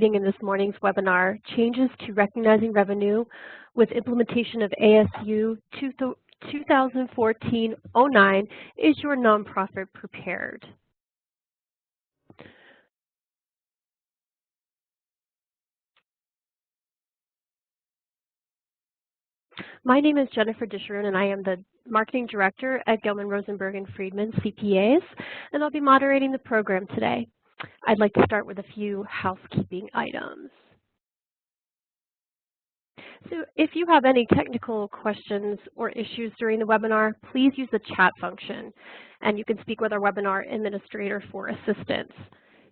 In this morning's webinar, Changes to Recognizing Revenue with Implementation of ASU 2014-09, is your nonprofit prepared? My name is Jennifer Disharoon, and I am the Marketing Director at Gelman, Rosenberg Freedman CPAs, and I'll be moderating the program today. I'd like to start with a few housekeeping items. So if you have any technical questions or issues during the webinar, please use the chat function, and you can speak with our webinar administrator for assistance.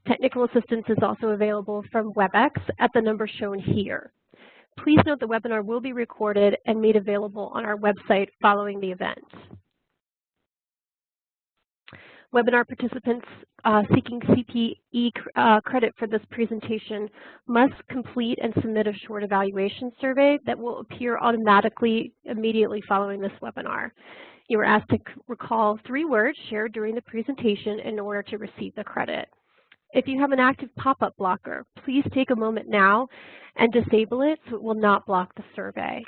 Technical assistance is also available from WebEx at the number shown here. Please note the webinar will be recorded and made available on our website following the event. Webinar participants seeking CPE credit for this presentation must complete and submit a short evaluation survey that will appear automatically immediately following this webinar. You are asked to recall 3 words shared during the presentation in order to receive the credit. If you have an active pop-up blocker, please take a moment now and disable it so it will not block the survey.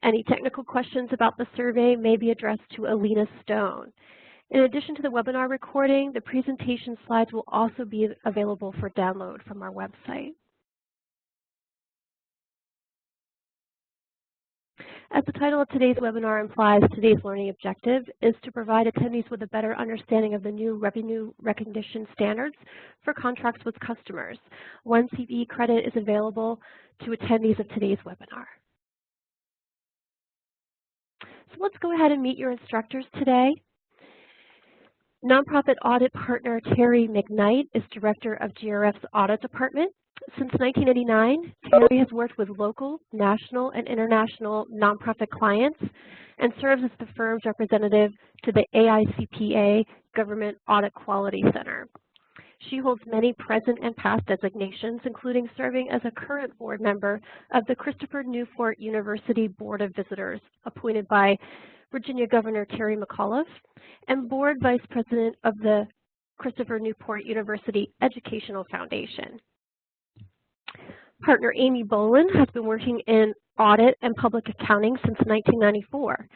Any technical questions about the survey may be addressed to Alina Stone. In addition to the webinar recording, the presentation slides will also be available for download from our website. As the title of today's webinar implies, today's learning objective is to provide attendees with a better understanding of the new revenue recognition standards for contracts with customers. 1 CPE credit is available to attendees of today's webinar. So let's go ahead and meet your instructors today. Nonprofit audit partner Terry McKnight is director of GRF's audit department. Since 1989, Terry has worked with local, national, and international nonprofit clients and serves as the firm's representative to the AICPA Government Audit Quality Center. She holds many present and past designations, including serving as a current board member of the Christopher Newport University Board of Visitors, appointed by Virginia Governor Terry McAuliffe, and board vice president of the Christopher Newport University Educational Foundation. Partner Amy Bolin has been working in audit and public accounting since 1994.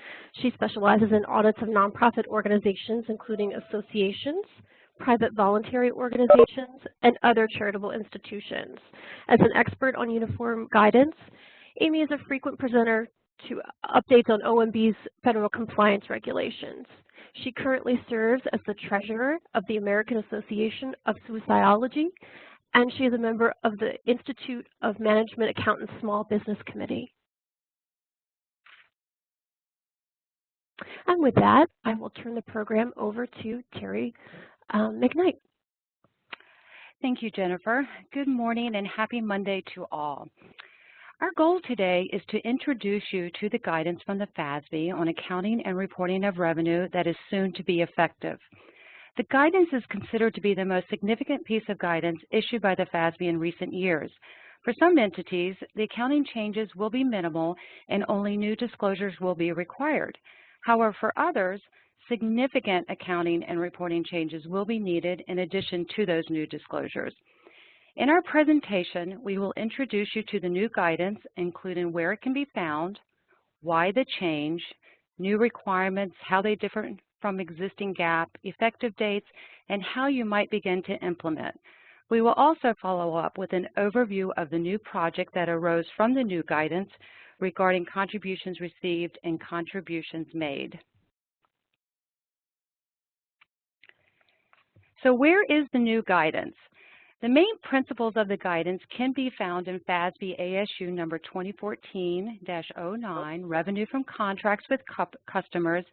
She specializes in audits of nonprofit organizations, including associations, private voluntary organizations, and other charitable institutions. As an expert on uniform guidance, Amy is a frequent presenter to updates on OMB's federal compliance regulations. She currently serves as the treasurer of the American Association of Suicidology, and she is a member of the Institute of Management Accountants Small Business Committee. And with that, I will turn the program over to Terry McKnight. Thank you, Jennifer. Good morning and happy Monday to all. Our goal today is to introduce you to the guidance from the FASB on accounting and reporting of revenue that is soon to be effective. The guidance is considered to be the most significant piece of guidance issued by the FASB in recent years. For some entities, the accounting changes will be minimal and only new disclosures will be required. However, for others, significant accounting and reporting changes will be needed in addition to those new disclosures. In our presentation, we will introduce you to the new guidance, including where it can be found, why the change, new requirements, how they differ from existing GAAP, effective dates, and how you might begin to implement. We will also follow up with an overview of the new project that arose from the new guidance regarding contributions received and contributions made. So where is the new guidance? The main principles of the guidance can be found in FASB ASU number 2014-09, Revenue from Contracts with Customers,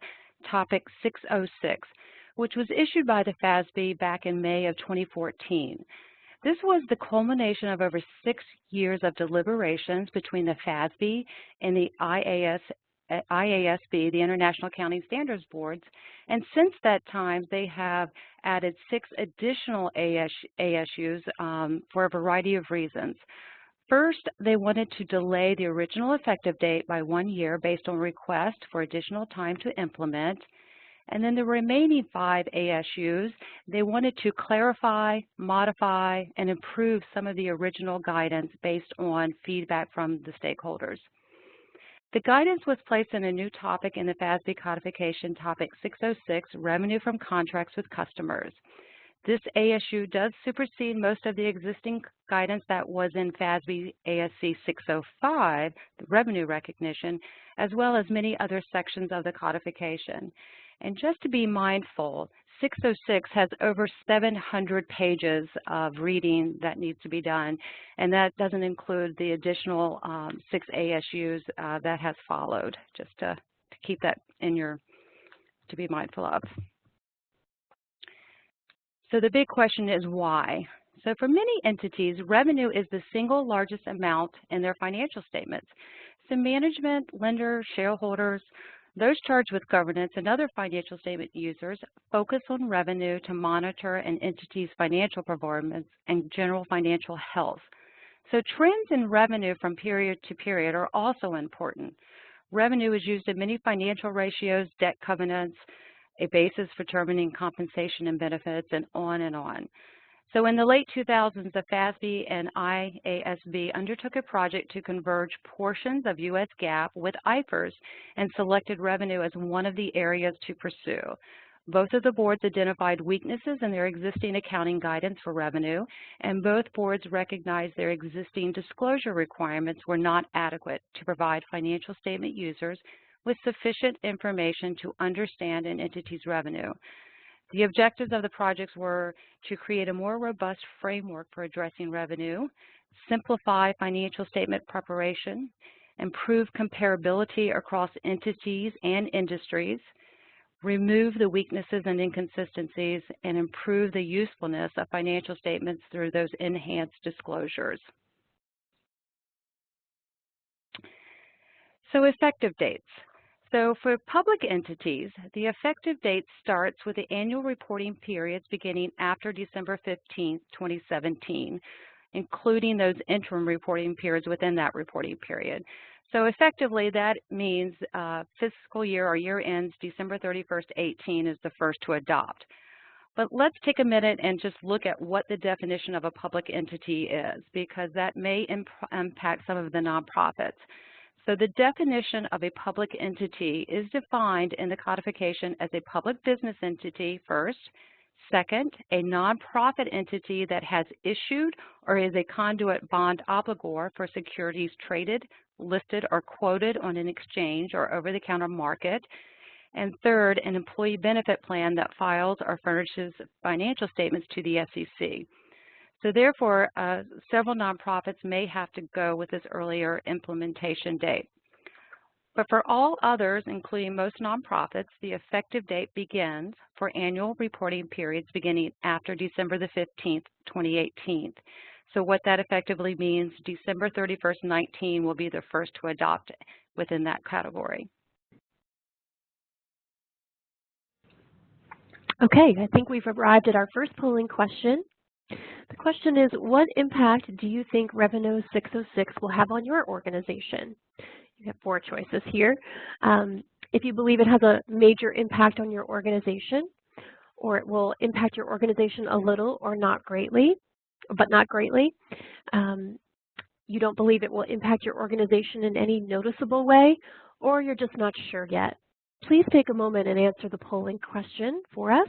Topic 606, which was issued by the FASB back in May of 2014. This was the culmination of over 6 years of deliberations between the FASB and the IASB, the International Accounting Standards Boards, and since that time they have added 6 additional ASUs for a variety of reasons. First, they wanted to delay the original effective date by 1 year based on request for additional time to implement. And then the remaining 5 ASUs, they wanted to clarify, modify, and improve some of the original guidance based on feedback from the stakeholders. The guidance was placed in a new topic in the FASB codification, topic 606, revenue from contracts with customers. This ASU does supersede most of the existing guidance that was in FASB ASC 605, the revenue recognition, as well as many other sections of the codification. And just to be mindful, 606 has over 700 pages of reading that needs to be done, and that doesn't include the additional 6 ASUs that has followed, just to keep that to be mindful of. So the big question is why? So for many entities, revenue is the single largest amount in their financial statements. So management, lenders, shareholders, those charged with governance, and other financial statement users focus on revenue to monitor an entity's financial performance and general financial health. So trends in revenue from period to period are also important. Revenue is used in many financial ratios, debt covenants, a basis for determining compensation and benefits, and on and on. So in the late 2000s, the FASB and IASB undertook a project to converge portions of U.S. GAAP with IFRS and selected revenue as one of the areas to pursue. Both of the boards identified weaknesses in their existing accounting guidance for revenue, and both boards recognized their existing disclosure requirements were not adequate to provide financial statement users with sufficient information to understand an entity's revenue. The objectives of the projects were to create a more robust framework for addressing revenue, simplify financial statement preparation, improve comparability across entities and industries, remove the weaknesses and inconsistencies, and improve the usefulness of financial statements through those enhanced disclosures. So effective dates. So for public entities, the effective date starts with the annual reporting periods beginning after December 15, 2017, including those interim reporting periods within that reporting period. So effectively, that means fiscal year or year ends December 31st, 18 is the first to adopt. But let's take a minute and just look at what the definition of a public entity is, because that may impact some of the nonprofits. So the definition of a public entity is defined in the codification as a public business entity first. Second, a nonprofit entity that has issued or is a conduit bond obligor for securities traded, listed, or quoted on an exchange or over-the-counter market. And third, an employee benefit plan that files or furnishes financial statements to the SEC. So therefore, several nonprofits may have to go with this earlier implementation date. But for all others, including most nonprofits, the effective date begins for annual reporting periods beginning after December the 15th, 2018. So what that effectively means, December 31st, 19 will be the first to adopt within that category. Okay, I think we've arrived at our first polling question. The question is, what impact do you think Revenue 606 will have on your organization? You have 4 choices here. If you believe it has a major impact on your organization, or it will impact your organization a little or not greatly, but not greatly. You don't believe it will impact your organization in any noticeable way, or you're just not sure yet. Please take a moment and answer the polling question for us.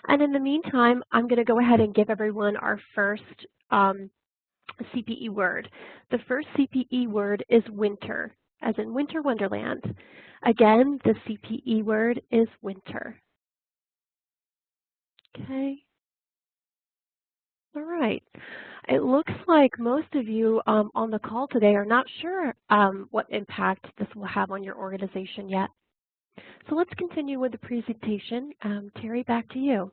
And in the meantime, I'm going to go ahead and give everyone our first CPE word. The first CPE word is winter, as in winter wonderland. Again, the CPE word is winter. Okay. All right. It looks like most of you on the call today are not sure what impact this will have on your organization yet. So let's continue with the presentation. Terry, back to you.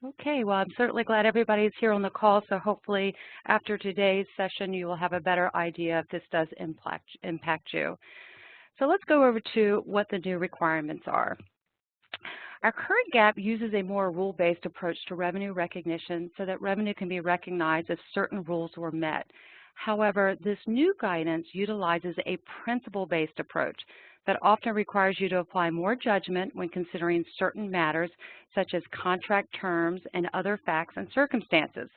Okay, well, I'm certainly glad everybody's here on the call, so hopefully after today's session you will have a better idea if this does impact you. So let's go over to what the new requirements are. Our current GAAP uses a more rule-based approach to revenue recognition so that revenue can be recognized if certain rules were met. However, this new guidance utilizes a principle-based approach that often requires you to apply more judgment when considering certain matters such as contract terms and other facts and circumstances.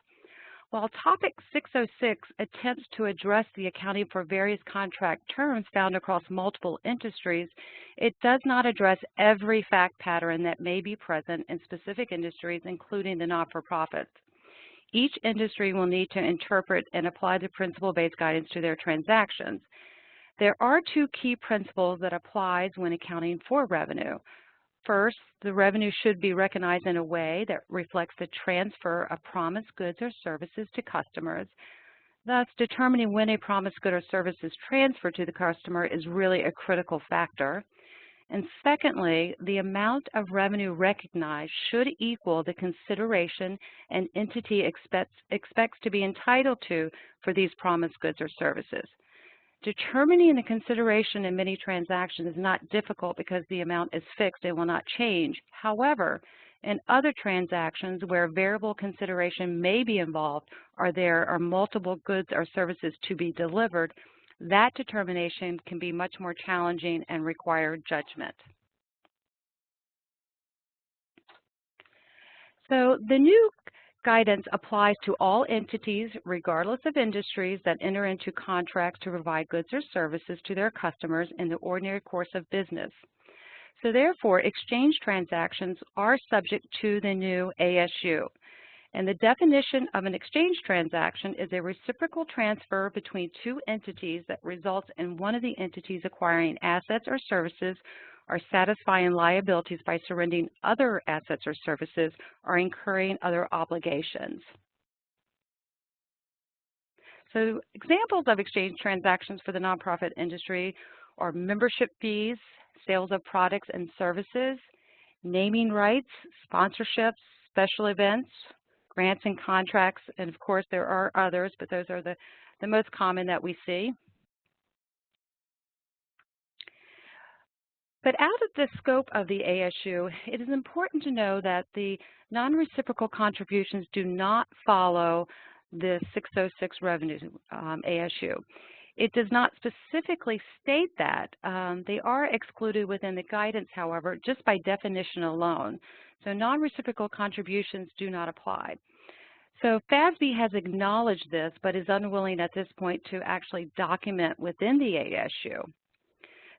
While Topic 606 attempts to address the accounting for various contract terms found across multiple industries, it does not address every fact pattern that may be present in specific industries, including the not-for-profits. Each industry will need to interpret and apply the principle-based guidance to their transactions. There are two key principles that applies when accounting for revenue. First, the revenue should be recognized in a way that reflects the transfer of promised goods or services to customers. Thus, determining when a promised good or service is transferred to the customer is really a critical factor. And secondly, the amount of revenue recognized should equal the consideration an entity expects to be entitled to for these promised goods or services. Determining the consideration in many transactions is not difficult because the amount is fixed and will not change. However, in other transactions where variable consideration may be involved or there are multiple goods or services to be delivered, that determination can be much more challenging and require judgment. So the new guidance applies to all entities, regardless of industries, that enter into contracts to provide goods or services to their customers in the ordinary course of business. So therefore, exchange transactions are subject to the new ASU. And the definition of an exchange transaction is a reciprocal transfer between two entities that results in one of the entities acquiring assets or services or satisfying liabilities by surrendering other assets or services or incurring other obligations. So examples of exchange transactions for the nonprofit industry are membership fees, sales of products and services, naming rights, sponsorships, special events, grants and contracts, and of course there are others, but those are the most common that we see. But out of the scope of the ASU, it is important to know that the non-reciprocal contributions do not follow the 606 revenue ASU. It does not specifically state that. They are excluded within the guidance, however, just by definition alone. So non-reciprocal contributions do not apply. So FASB has acknowledged this, but is unwilling at this point to actually document within the ASU.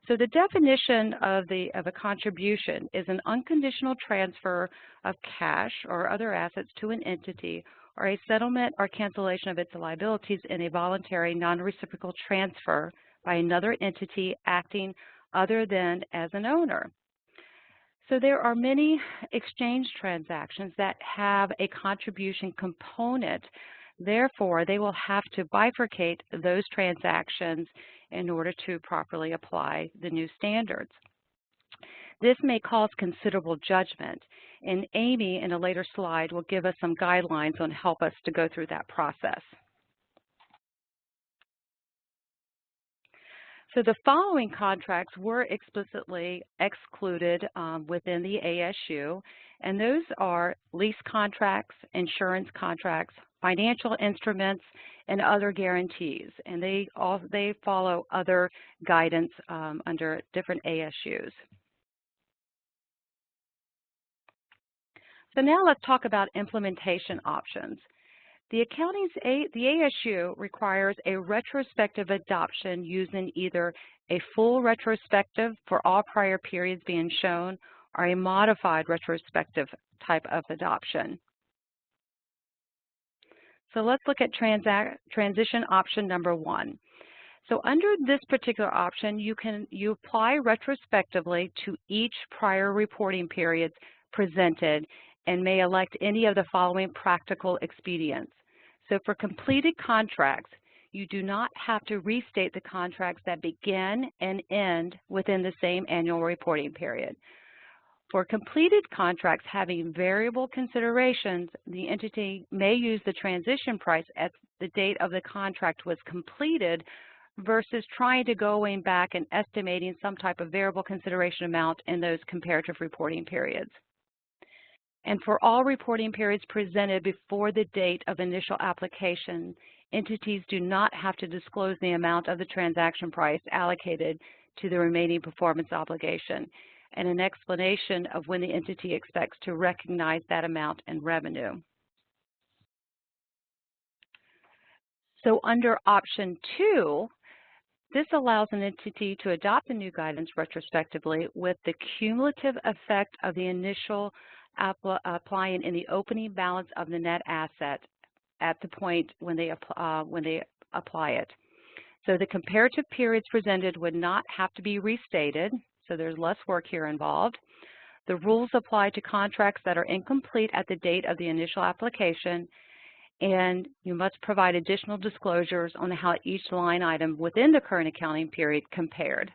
So the definition of a contribution is an unconditional transfer of cash or other assets to an entity, or a settlement or cancellation of its liabilities in a voluntary non-reciprocal transfer by another entity acting other than as an owner. So there are many exchange transactions that have a contribution component. Therefore, they will have to bifurcate those transactions in order to properly apply the new standards. This may cause considerable judgment, and Amy, in a later slide, will give us some guidelines on help us to go through that process. So the following contracts were explicitly excluded within the ASU, and those are lease contracts, insurance contracts, financial instruments, and other guarantees. And they follow other guidance under different ASUs. So now let's talk about implementation options. The ASU requires a retrospective adoption using either a full retrospective for all prior periods being shown or a modified retrospective type of adoption. So let's look at transition option number 1. So under this particular option, you apply retrospectively to each prior reporting periods presented and may elect any of the following practical expedients. So for completed contracts, you do not have to restate the contracts that begin and end within the same annual reporting period. For completed contracts having variable considerations, the entity may use the transition price at the date of the contract was completed versus trying to going back and estimating some type of variable consideration amount in those comparative reporting periods. And for all reporting periods presented before the date of initial application, entities do not have to disclose the amount of the transaction price allocated to the remaining performance obligation, and an explanation of when the entity expects to recognize that amount in revenue. So under option 2, this allows an entity to adopt the new guidance retrospectively with the cumulative effect of the initial applying in the opening balance of the net asset at the point when they apply it. So the comparative periods presented would not have to be restated, so there's less work here involved. The rules apply to contracts that are incomplete at the date of the initial application, and you must provide additional disclosures on how each line item within the current accounting period compared.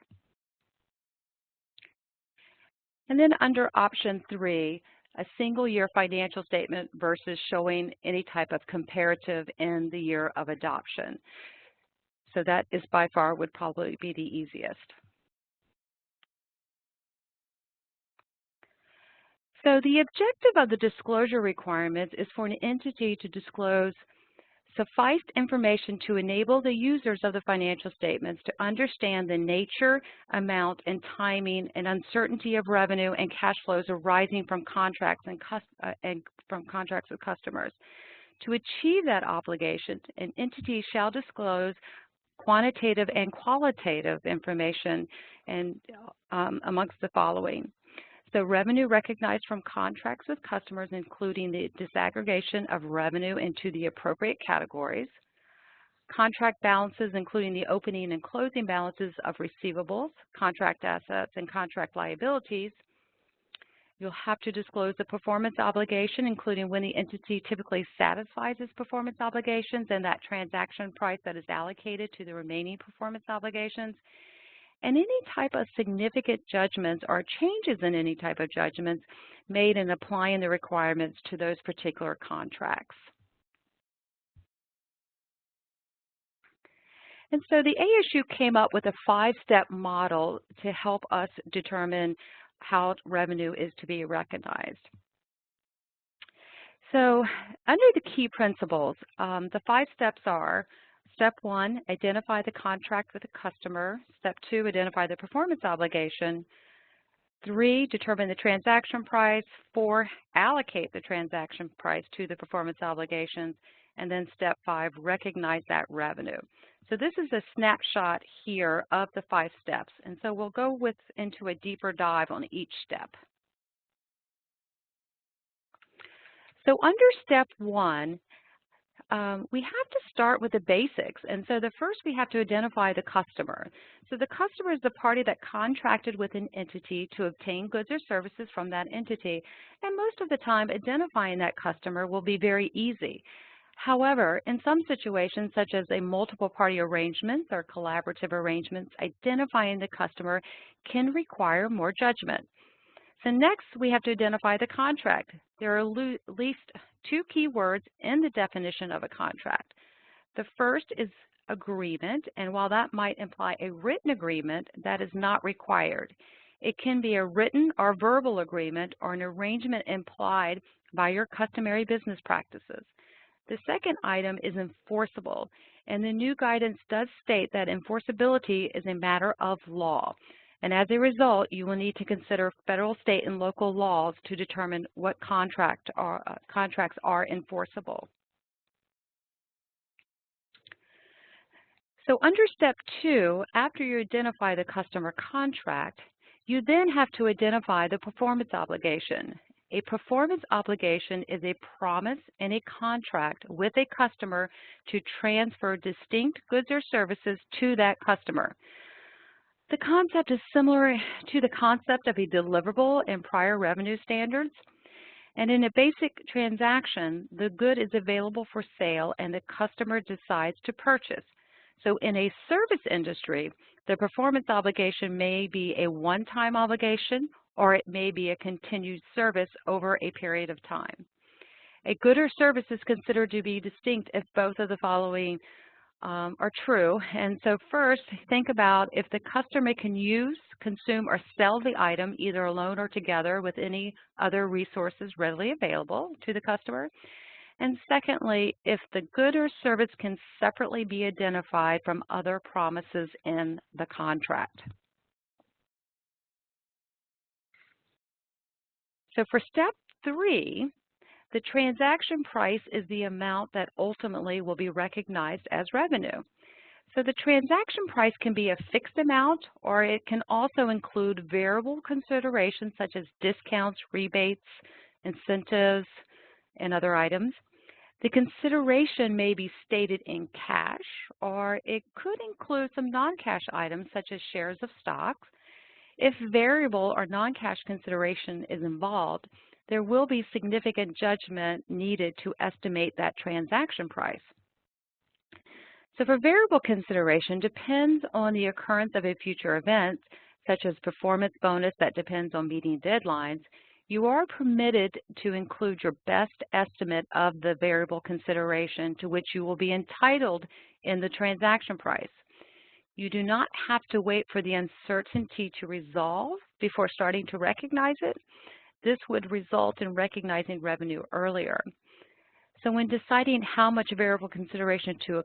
And then under option 3, a single year financial statement versus showing any type of comparative in the year of adoption. So that is by far would probably be the easiest. So the objective of the disclosure requirements is for an entity to disclose sufficed information to enable the users of the financial statements to understand the nature, amount, and timing and uncertainty of revenue and cash flows arising from contracts and from contracts with customers. To achieve that obligation, an entity shall disclose quantitative and qualitative information and amongst the following. So revenue recognized from contracts with customers, including the disaggregation of revenue into the appropriate categories, contract balances, including the opening and closing balances of receivables, contract assets, and contract liabilities. You'll have to disclose the performance obligation, including when the entity typically satisfies its performance obligations and that transaction price that is allocated to the remaining performance obligations, and any type of significant judgments or changes in any type of judgments made in applying the requirements to those particular contracts. And so the ASU came up with a 5-step model to help us determine how revenue is to be recognized. So under the key principles, the 5 steps are: Step 1, identify the contract with the customer. Step 2, identify the performance obligation. 3, determine the transaction price. 4, allocate the transaction price to the performance obligations. And then step 5, recognize that revenue. So this is a snapshot here of the 5 steps. And so we'll go into a deeper dive on each step. So under step 1, we have to start with the basics. And so first we have to identify the customer. So the customer is the party that contracted with an entity to obtain goods or services from that entity. And most of the time, identifying that customer will be very easy. However, in some situations, such as a multiple party arrangement or collaborative arrangements, identifying the customer can require more judgment. So next, we have to identify the contract. There are at least 2 key words in the definition of a contract. The first is agreement, and while that might imply a written agreement, that is not required. It can be a written or verbal agreement or an arrangement implied by your customary business practices. The second item is enforceable, and the new guidance does state that enforceability is a matter of law. And as a result, you will need to consider federal, state, and local laws to determine what contracts are enforceable. So under step 2, after you identify the customer contract, you then have to identify the performance obligation. A performance obligation is a promise in a contract with a customer to transfer distinct goods or services to that customer. The concept is similar to the concept of a deliverable in prior revenue standards. And in a basic transaction, the good is available for sale and the customer decides to purchase. So in a service industry, the performance obligation may be a one-time obligation or it may be a continued service over a period of time. A good or service is considered to be distinct if both of the following are true. And so first, think about if the customer can use, consume, or sell the item either alone or together with any other resources readily available to the customer. And secondly, if the good or service can separately be identified from other promises in the contract. So for step 3, the transaction price is the amount that ultimately will be recognized as revenue. So the transaction price can be a fixed amount, or it can also include variable considerations such as discounts, rebates, incentives, and other items. The consideration may be stated in cash, or it could include some non-cash items such as shares of stocks. If variable or non-cash consideration is involved, there will be significant judgment needed to estimate that transaction price. So for variable consideration depends on the occurrence of a future event, such as performance bonus that depends on meeting deadlines. You are permitted to include your best estimate of the variable consideration to which you will be entitled in the transaction price. You do not have to wait for the uncertainty to resolve before starting to recognize it. This would result in recognizing revenue earlier. So when deciding how much variable consideration to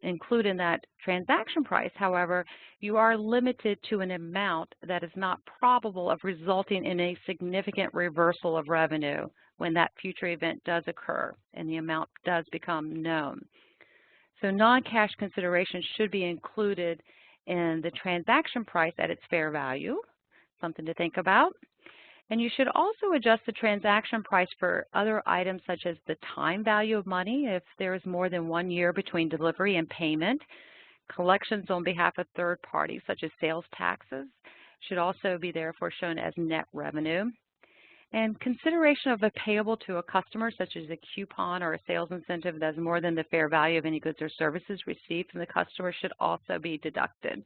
include in that transaction price, however, you are limited to an amount that is not probable of resulting in a significant reversal of revenue when that future event does occur and the amount does become known. So non-cash consideration should be included in the transaction price at its fair value, something to think about. And you should also adjust the transaction price for other items such as the time value of money if there is more than 1 year between delivery and payment. Collections on behalf of third parties such as sales taxes should also be therefore shown as net revenue. And consideration of a payable to a customer such as a coupon or a sales incentive that is more than the fair value of any goods or services received from the customer should also be deducted.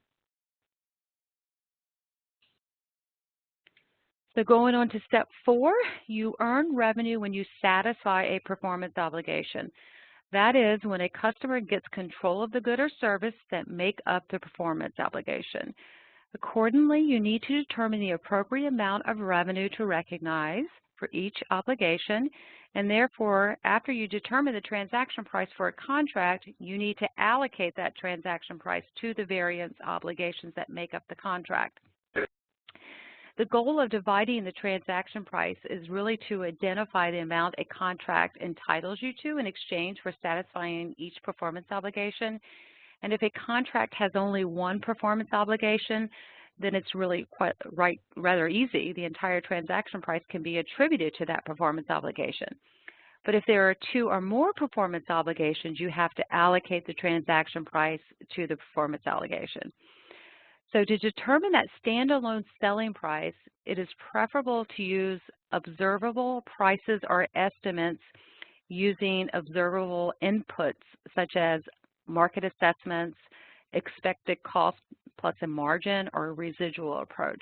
So going on to step 4, you earn revenue when you satisfy a performance obligation. That is when a customer gets control of the good or service that make up the performance obligation. Accordingly, you need to determine the appropriate amount of revenue to recognize for each obligation, and therefore, after you determine the transaction price for a contract, you need to allocate that transaction price to the various obligations that make up the contract. The goal of dividing the transaction price is really to identify the amount a contract entitles you to in exchange for satisfying each performance obligation. And if a contract has only one performance obligation, then it's really rather easy. The entire transaction price can be attributed to that performance obligation. But if there are 2 or more performance obligations, you have to allocate the transaction price to the performance obligation. So to determine that standalone selling price, it is preferable to use observable prices or estimates using observable inputs such as market assessments, expected cost plus a margin, or residual approach.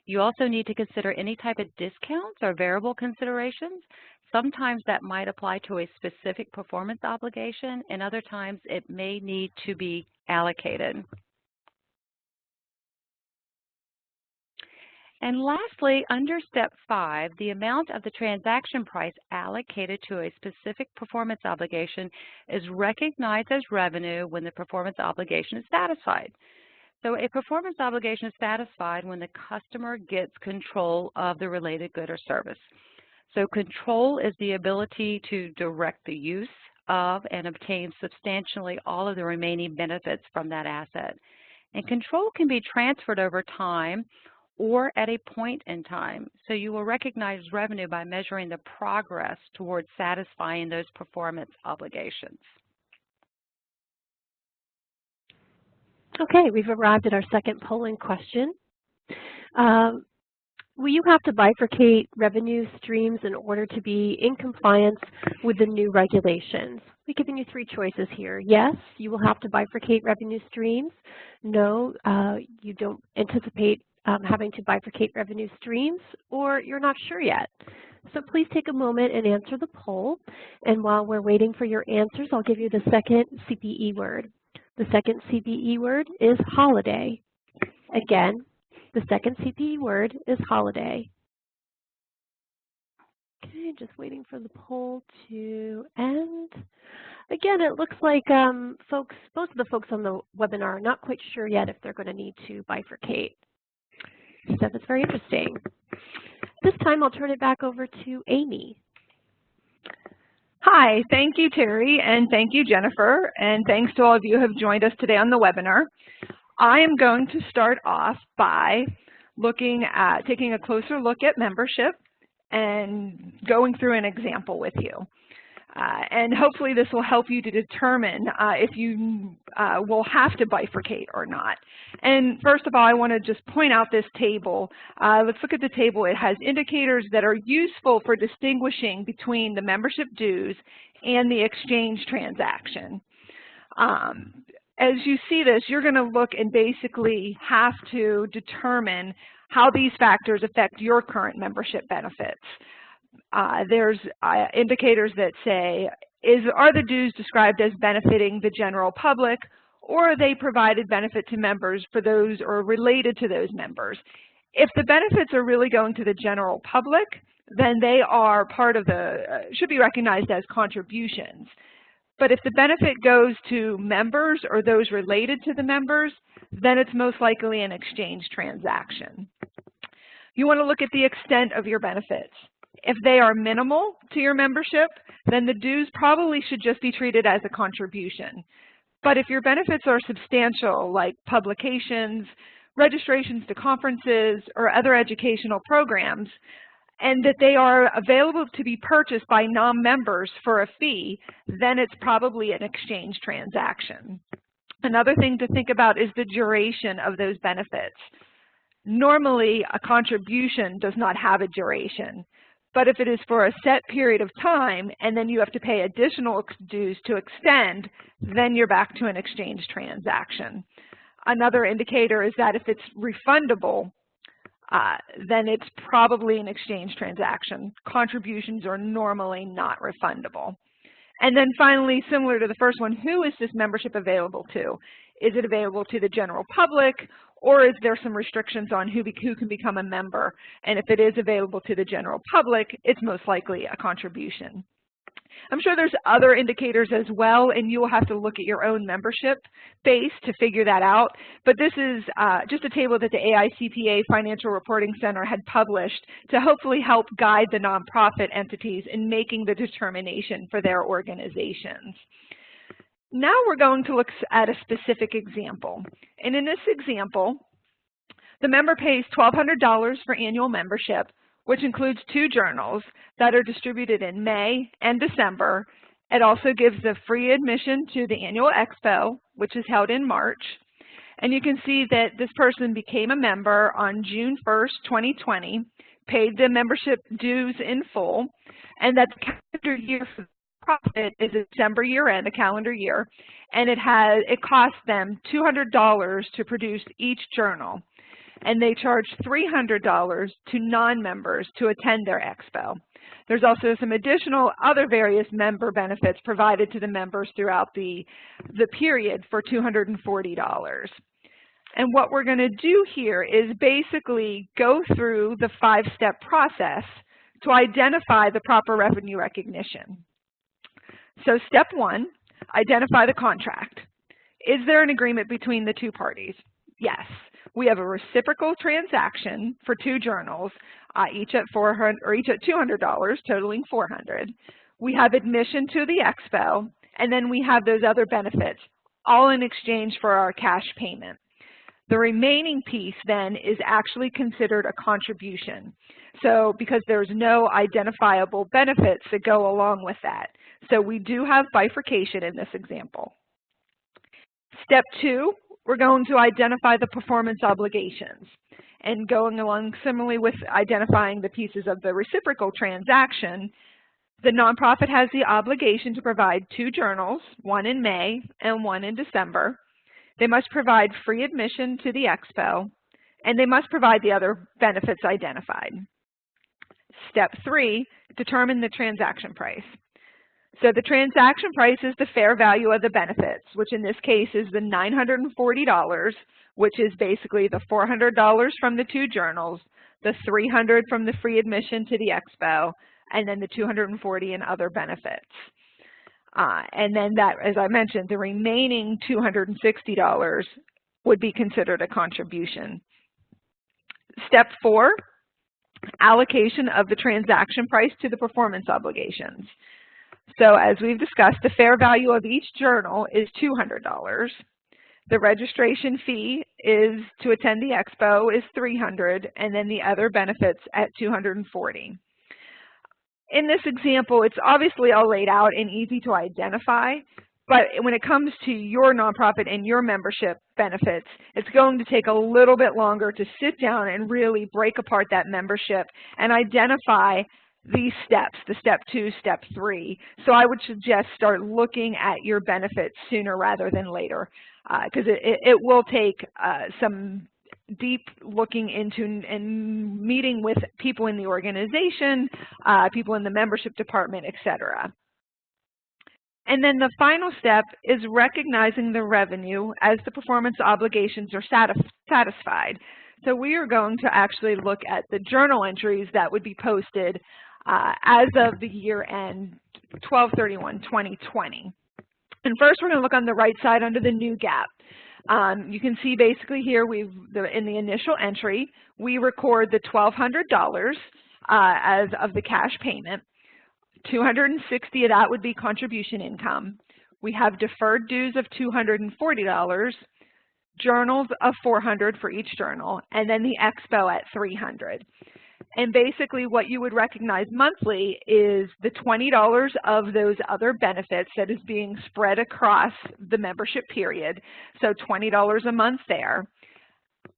You also need to consider any type of discounts or variable considerations. Sometimes that might apply to a specific performance obligation, and other times it may need to be allocated. And lastly, under step 5, the amount of the transaction price allocated to a specific performance obligation is recognized as revenue when the performance obligation is satisfied. So a performance obligation is satisfied when the customer gets control of the related good or service. So control is the ability to direct the use of and obtain substantially all of the remaining benefits from that asset. And control can be transferred over time or at a point in time. So you will recognize revenue by measuring the progress towards satisfying those performance obligations. Okay, we've arrived at our second polling question. Will you have to bifurcate revenue streams in order to be in compliance with the new regulations? We're giving you 3 choices here. Yes, you will have to bifurcate revenue streams. No, you don't anticipate having to bifurcate revenue streams, or you're not sure yet. So please take a moment and answer the poll. And while we're waiting for your answers, I'll give you the second CPE word. The second CPE word is holiday. Again, the second CPE word is holiday. Okay, just waiting for the poll to end. Again, it looks like most of the folks on the webinar are not quite sure yet if they're going to need to bifurcate. So that's very interesting. This time I'll turn it back over to Amy. Hi, thank you, Terry, and thank you, Jennifer, and thanks to all of you who have joined us today on the webinar. I am going to start off by taking a closer look at membership and going through an example with you. And hopefully this will help you to determine if you will have to bifurcate or not. And first of all, I want to just point out this table. Let's look at the table. It has indicators that are useful for distinguishing between the membership dues and the exchange transaction. As you see this, you're going to look and basically have to determine how these factors affect your current membership benefits. There's indicators that say, are the dues described as benefiting the general public, or are they provided benefit to members for those or related to those members? If the benefits are really going to the general public, then they are part of should be recognized as contributions. But if the benefit goes to members or those related to the members, then it's most likely an exchange transaction. You want to look at the extent of your benefits. If they are minimal to your membership, then the dues probably should just be treated as a contribution. But if your benefits are substantial, like publications, registrations to conferences, or other educational programs, and that they are available to be purchased by non-members for a fee, then it's probably an exchange transaction. Another thing to think about is the duration of those benefits. Normally, a contribution does not have a duration. But if it is for a set period of time and then you have to pay additional dues to extend, then you're back to an exchange transaction. Another indicator is that if it's refundable, then it's probably an exchange transaction. Contributions are normally not refundable. And then finally, similar to the first one, who is this membership available to? Is it available to the general public, or is there some restrictions on who can become a member? And if it is available to the general public, it's most likely a contribution. I'm sure there's other indicators as well, and you will have to look at your own membership base to figure that out. But this is just a table that the AICPA Financial Reporting Center had published to hopefully help guide the nonprofit entities in making the determination for their organizations. Now we're going to look at a specific example. And in this example, the member pays $1,200 for annual membership, which includes 2 journals that are distributed in May and December. It also gives the free admission to the annual expo, which is held in March. And you can see that this person became a member on June 1st, 2020, paid the membership dues in full, and that the calendar year for the profit is a December year-end, a calendar year, and it costs them $200 to produce each journal. And they charge $300 to non-members to attend their expo. There's also some additional other various member benefits provided to the members throughout the period for $240. And what we're going to do here is basically go through the 5-step process to identify the proper revenue recognition. So step 1, identify the contract. Is there an agreement between the 2 parties? Yes. We have a reciprocal transaction for 2 journals, each at $200, totaling $400. We have admission to the expo, and then we have those other benefits, all in exchange for our cash payment. The remaining piece then is actually considered a contribution. So because there's no identifiable benefits that go along with that. So we do have bifurcation in this example. Step 2, we're going to identify the performance obligations. And going along similarly with identifying the pieces of the reciprocal transaction, the nonprofit has the obligation to provide 2 journals, one in May and one in December. They must provide free admission to the expo, and they must provide the other benefits identified. Step 3, determine the transaction price. So the transaction price is the fair value of the benefits, which in this case is the $940, which is basically the $400 from the 2 journals, the $300 from the free admission to the expo, and then the $240 in other benefits. And then that, as I mentioned, the remaining $260 would be considered a contribution. Step 4, allocation of the transaction price to the performance obligations. So as we've discussed, the fair value of each journal is $200. The registration fee is to attend the expo is $300, and then the other benefits at $240. In this example, it's obviously all laid out and easy to identify, but when it comes to your nonprofit and your membership benefits, it's going to take a little bit longer to sit down and really break apart that membership and identify these steps, the step 2, step 3. So I would suggest start looking at your benefits sooner rather than later, because it will take some deep looking into and meeting with people in the organization, people in the membership department, etc. And then the final step is recognizing the revenue as the performance obligations are satisfied. So we are going to actually look at the journal entries that would be posted as of the year end 12/31/2020. And first we're going to look on the right side under the new GAAP. You can see basically here in the initial entry, we record the $1,200 as of the cash payment. $260 of that would be contribution income. We have deferred dues of $240, journals of $400 for each journal, and then the expo at $300. And basically what you would recognize monthly is the $20 of those other benefits that is being spread across the membership period, so $20 a month there.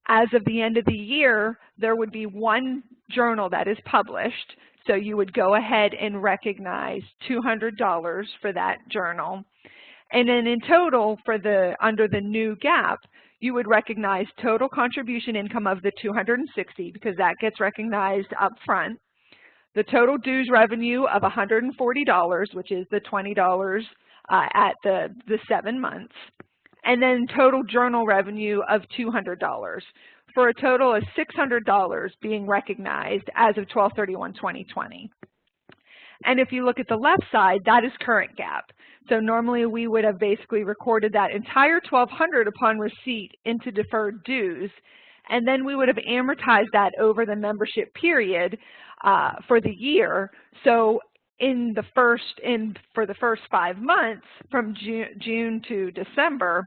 As of the end of the year, there would be one journal that is published, so you would go ahead and recognize $200 for that journal. And then in total, under the new GAAP, you would recognize total contribution income of the $260 because that gets recognized up front. The total dues revenue of $140, which is the $20 at the 7 months. And then total journal revenue of $200 for a total of $600 being recognized as of 12/31/2020. And if you look at the left side, that is current GAAP. So normally we would have basically recorded that entire $1,200 upon receipt into deferred dues, and then we would have amortized that over the membership period for the year. So for the first 5 months from June to December,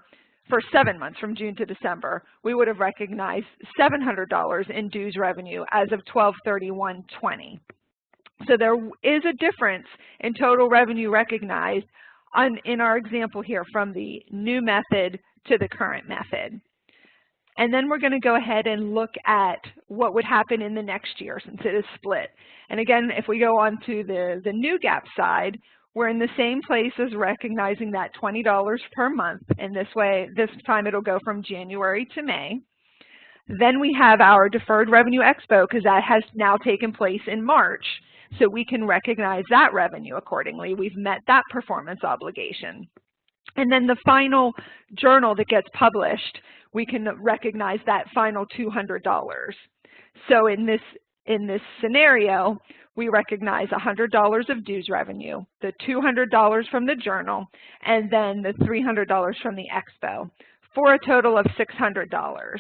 for 7 months from June to December, we would have recognized $700 in dues revenue as of 12/31/20. So there is a difference in total revenue recognized in our example here from the new method to the current method. And then we're going to go ahead and look at what would happen in the next year since it is split. And again, if we go on to the new GAAP side, we're in the same place as recognizing that $20 per month. And this time it'll go from January to May. Then we have our deferred revenue expo because that has now taken place in March. So we can recognize that revenue accordingly. We've met that performance obligation. And then the final journal that gets published, we can recognize that final $200. So in this scenario, we recognize $100 of dues revenue, the $200 from the journal, and then the $300 from the expo, for a total of $600.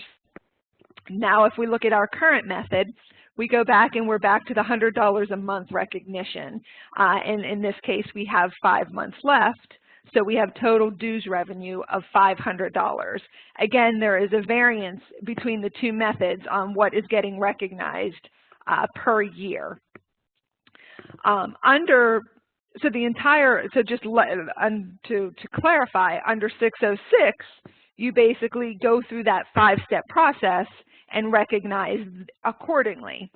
Now if we look at our current method, we go back and we're back to the $100 a month recognition. And in this case, we have 5 months left. So we have total dues revenue of $500. Again, there is a variance between the two methods on what is getting recognized per year. To clarify, under 606, you basically go through that 5-step process and recognize accordingly.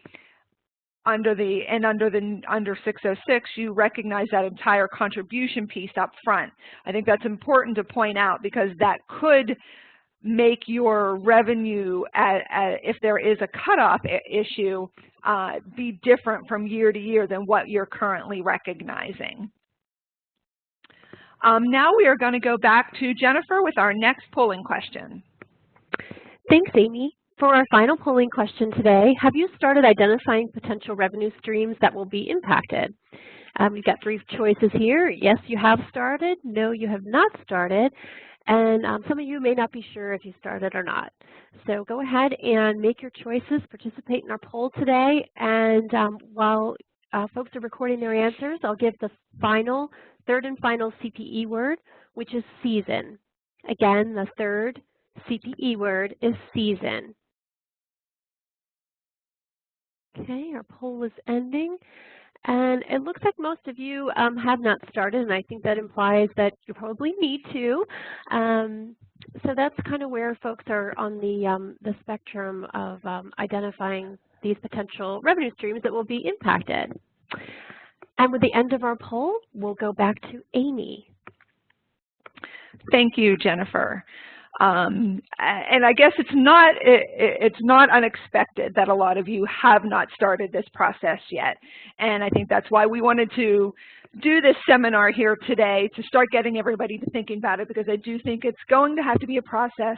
Under 606, you recognize that entire contribution piece up front. I think that's important to point out because that could make your revenue, if there is a cutoff issue, be different from year to year than what you're currently recognizing. Now we are going to go back to Jennifer with our next polling question. Thanks, Amy. For our final polling question today, have you started identifying potential revenue streams that will be impacted? We've got 3 choices here. Yes, you have started. No, you have not started. And some of you may not be sure if you started or not. So go ahead and make your choices, participate in our poll today, and while folks are recording their answers, I'll give the third and final CPE word, which is season. Again, the third CPE word is season. Okay, our poll is ending. And it looks like most of you have not started, and I think that implies that you probably need to. So that's kind of where folks are on the spectrum of identifying these potential revenue streams that will be impacted. And with the end of our poll, we'll go back to Amy. Thank you, Jennifer. And I guess it's not unexpected that a lot of you have not started this process yet. And I think that's why we wanted to do this seminar here today, to start getting everybody to thinking about it, because I do think it's going to have to be a process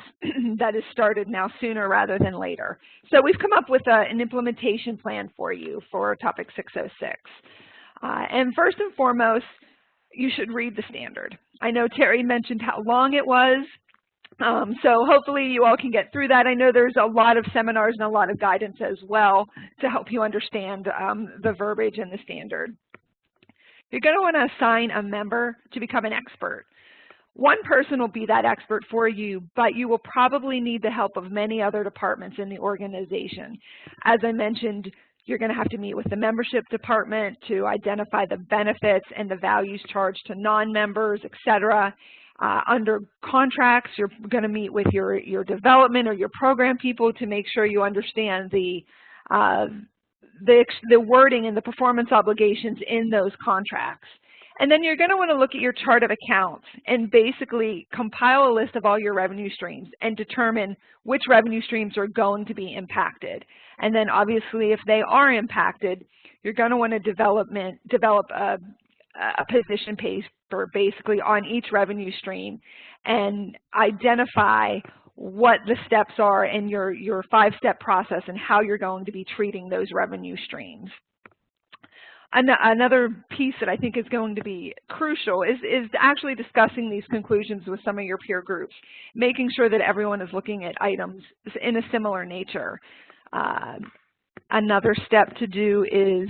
that is started now sooner rather than later. So we've come up with an implementation plan for you for topic 606. And first and foremost, you should read the standard. I know Terry mentioned how long it was. So hopefully you all can get through that. I know there's a lot of seminars and a lot of guidance as well to help you understand the verbiage and the standard. You're going to want to assign a member to become an expert. One person will be that expert for you, but you will probably need the help of many other departments in the organization. As I mentioned, you're going to have to meet with the membership department to identify the benefits and the values charged to non-members, etc. Under contracts, you're going to meet with your development or your program people to make sure you understand the wording and the performance obligations in those contracts. And then you're going to want to look at your chart of accounts and basically compile a list of all your revenue streams and determine which revenue streams are going to be impacted. And then obviously if they are impacted, you're going to want to develop a position page for basically on each revenue stream and identify what the steps are in your 5-step process and how you're going to be treating those revenue streams. Another piece that I think is going to be crucial is actually discussing these conclusions with some of your peer groups, making sure that everyone is looking at items in a similar nature. Another step to do is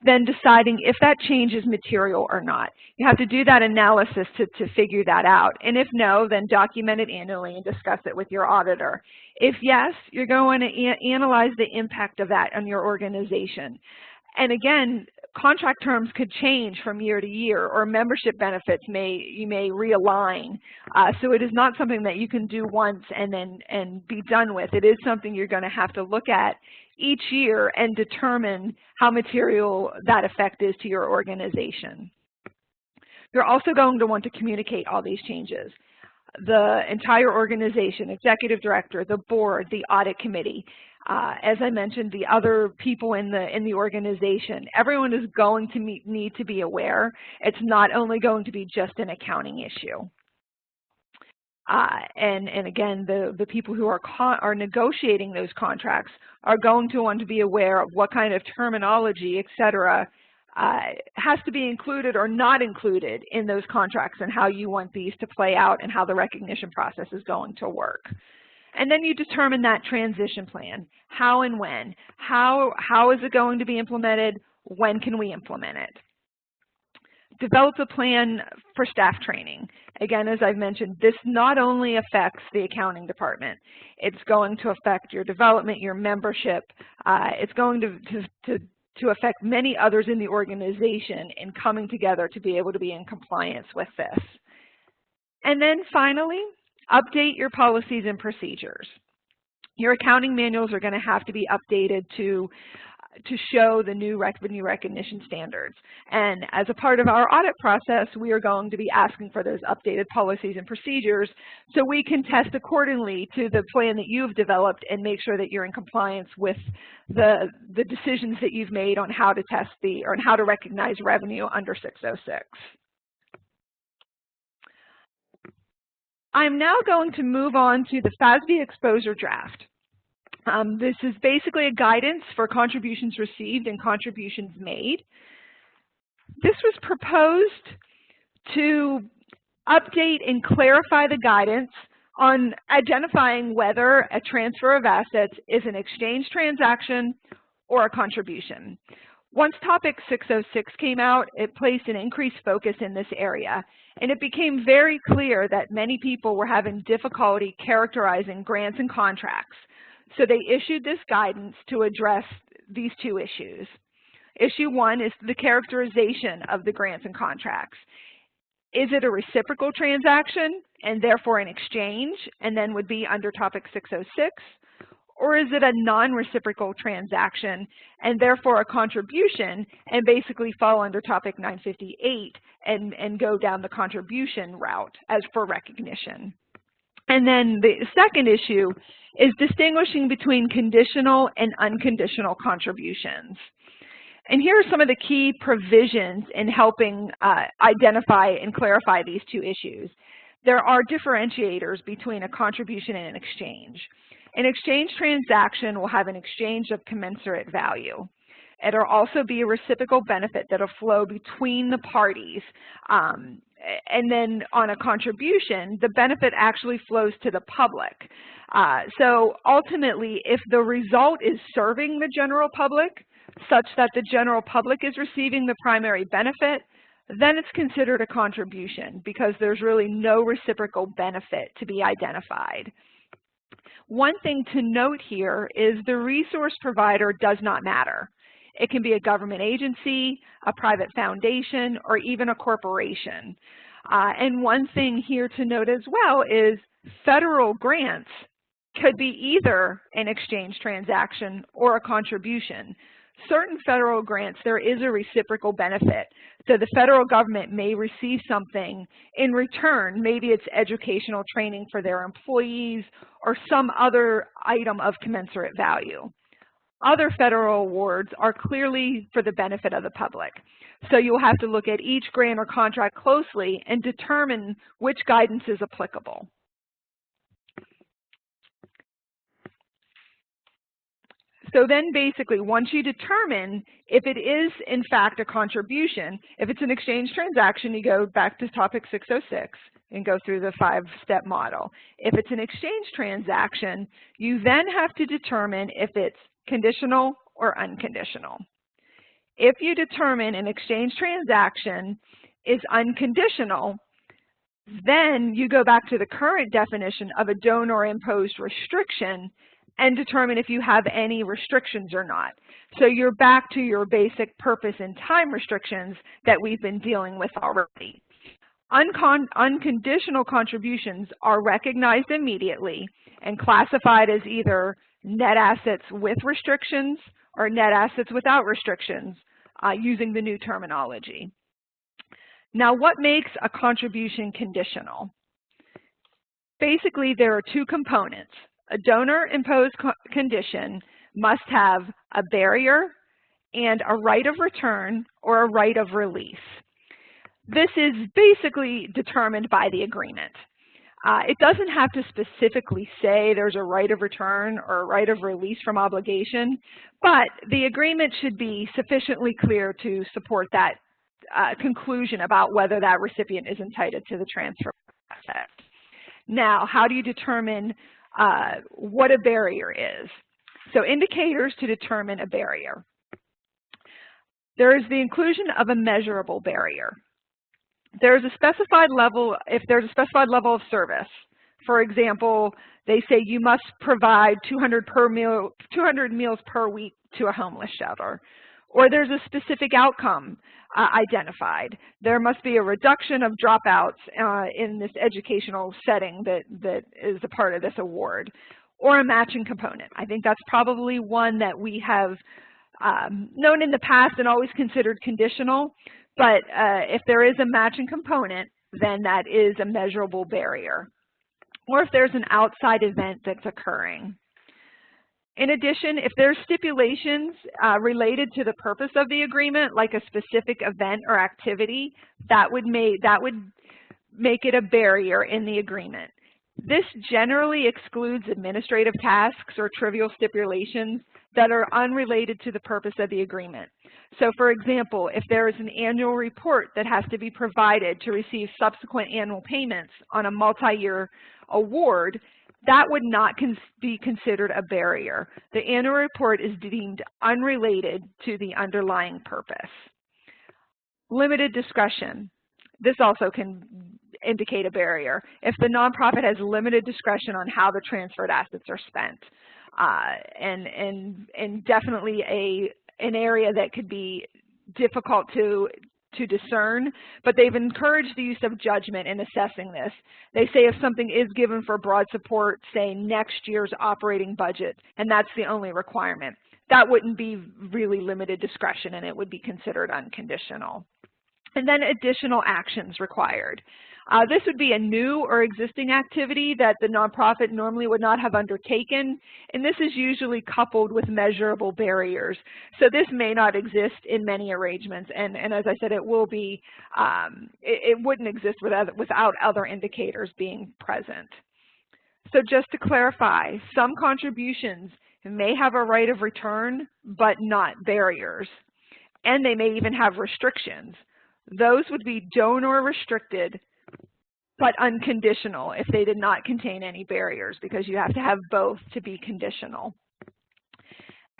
then deciding if that change is material or not. You have to do that analysis to figure that out. And if no, then document it annually and discuss it with your auditor. If yes, you're going to analyze the impact of that on your organization. And again, contract terms could change from year to year, or membership benefits you may realign. So it is not something that you can do once and be done with. It is something you're going to have to look at each year and determine how material that effect is to your organization. You're also going to want to communicate all these changes. The entire organization, executive director, the board, the audit committee, as I mentioned, the other people in the organization, everyone is going to need to be aware. It's not only going to be just an accounting issue. And again, the people who are negotiating those contracts are going to want to be aware of what kind of terminology, et cetera, has to be included or not included in those contracts and how you want these to play out and how the recognition process is going to work. And then you determine that transition plan. How and when? How is it going to be implemented? When can we implement it? Develop a plan for staff training. Again, as I've mentioned, this not only affects the accounting department, it's going to affect your development, your membership. It's going to affect many others in the organization in coming together to be able to be in compliance with this. And then finally, update your policies and procedures. Your accounting manuals are going to have to be updated to show the new revenue recognition standards. And as a part of our audit process, we are going to be asking for those updated policies and procedures so we can test accordingly to the plan that you've developed and make sure that you're in compliance with the decisions that you've made on how to test or how to recognize revenue under 606. I'm now going to move on to the FASB exposure draft. This is basically a guidance for contributions received and contributions made. This was proposed to update and clarify the guidance on identifying whether a transfer of assets is an exchange transaction or a contribution. Once Topic 606 came out, it placed an increased focus in this area, and it became very clear that many people were having difficulty characterizing grants and contracts. So they issued this guidance to address these two issues. Issue one is the characterization of the grants and contracts. Is it a reciprocal transaction and therefore an exchange and then would be under Topic 606? Or is it a non-reciprocal transaction and therefore a contribution and basically fall under Topic 958 and go down the contribution route as for recognition? And then the second issue is distinguishing between conditional and unconditional contributions. And here are some of the key provisions in helping identify and clarify these two issues. There are differentiators between a contribution and an exchange. An exchange transaction will have an exchange of commensurate value. It'll also be a reciprocal benefit that'll flow between the parties. And then on a contribution, the benefit actually flows to the public. So ultimately, if the result is serving the general public, such that the general public is receiving the primary benefit, then it's considered a contribution because there's really no reciprocal benefit to be identified. One thing to note here is the resource provider does not matter. It can be a government agency, a private foundation, or even a corporation. And one thing here to note as well is federal grants could be either an exchange transaction or a contribution. Certain federal grants, there is a reciprocal benefit. So the federal government may receive something in return. Maybe it's educational training for their employees or some other item of commensurate value. Other federal awards are clearly for the benefit of the public. So you'll have to look at each grant or contract closely and determine which guidance is applicable. So then basically, once you determine if it is in fact a contribution, if it's an exchange transaction, you go back to Topic 606 and go through the 5-step model. If it's an exchange transaction, you then have to determine if it's conditional or unconditional. If you determine an exchange transaction is unconditional, then you go back to the current definition of a donor-imposed restriction and determine if you have any restrictions or not. So you're back to your basic purpose and time restrictions that we've been dealing with already. Unconditional contributions are recognized immediately and classified as either net assets with restrictions or net assets without restrictions using the new terminology. Now, what makes a contribution conditional? Basically, there are two components. A donor-imposed condition must have a barrier and a right of return or a right of release. This is basically determined by the agreement. It doesn't have to specifically say there's a right of return or a right of release from obligation, but the agreement should be sufficiently clear to support that conclusion about whether that recipient is entitled to the transfer asset. Now, how do you determine what a barrier is? So indicators to determine a barrier. There is the inclusion of a measurable barrier. There's a specified level, if there's a specified level of service. For example, they say you must provide 200 meals per week to a homeless shelter. Or there's a specific outcome identified. There must be a reduction of dropouts in this educational setting that is a part of this award. Or a matching component. I think that's probably one that we have known in the past and always considered conditional. But if there is a matching component, then that is a measurable barrier. Or if there's an outside event that's occurring. In addition, if there's stipulations related to the purpose of the agreement, like a specific event or activity, that would make it a barrier in the agreement. This generally excludes administrative tasks or trivial stipulations that are unrelated to the purpose of the agreement. So for example, if there is an annual report that has to be provided to receive subsequent annual payments on a multi-year award, that would not be considered a barrier. The annual report is deemed unrelated to the underlying purpose. Limited discretion. This also can indicate a barrier. If the nonprofit has limited discretion on how the transferred assets are spent, and definitely an area that could be difficult to discern, but they've encouraged the use of judgment in assessing this. They say if something is given for broad support, say next year's operating budget, and that's the only requirement, that wouldn't be really limited discretion and it would be considered unconditional. And then additional actions required. This would be a new or existing activity that the nonprofit normally would not have undertaken, and this is usually coupled with measurable barriers. So this may not exist in many arrangements, and as I said, it will be, it wouldn't exist without other indicators being present. So just to clarify, some contributions may have a right of return, but not barriers, and they may even have restrictions. Those would be donor restricted, but unconditional if they did not contain any barriers, because you have to have both to be conditional.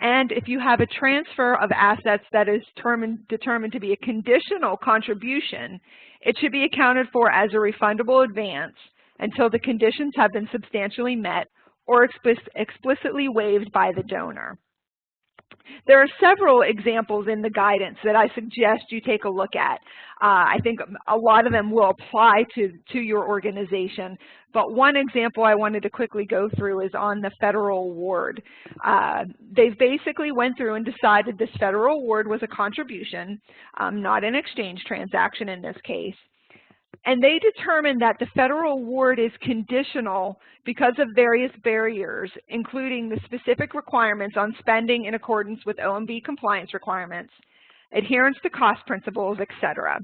And if you have a transfer of assets that is determined to be a conditional contribution, it should be accounted for as a refundable advance until the conditions have been substantially met or explicitly waived by the donor. There are several examples in the guidance that I suggest you take a look at. I think a lot of them will apply to your organization, but one example I wanted to quickly go through is on the federal award. They basically went through and decided this federal award was a contribution, not an exchange transaction in this case. And they determined that the federal award is conditional because of various barriers, including the specific requirements on spending in accordance with OMB compliance requirements, adherence to cost principles, etc.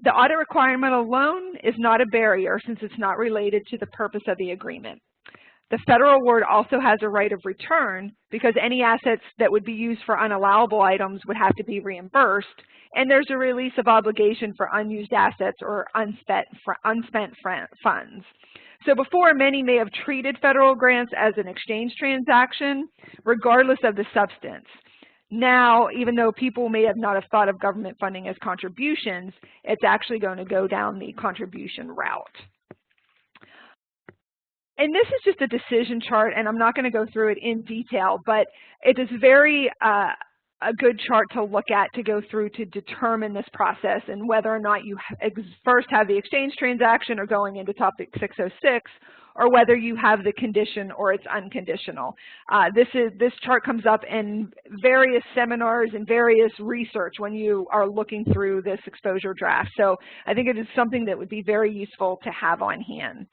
The audit requirement alone is not a barrier since it's not related to the purpose of the agreement. The federal award also has a right of return because any assets that would be used for unallowable items would have to be reimbursed, and there's a release of obligation for unused assets or unspent funds. So before, many may have treated federal grants as an exchange transaction, regardless of the substance. Now, even though people may have not have thought of government funding as contributions, it's actually going to go down the contribution route. And this is just a decision chart, and I'm not going to go through it in detail, but it is very a good chart to look at to go through to determine this process and whether or not you first have the exchange transaction or going into topic 606, or whether you have the condition or it's unconditional. This chart comes up in various seminars and various research when you are looking through this exposure draft. So I think it is something that would be very useful to have on hand.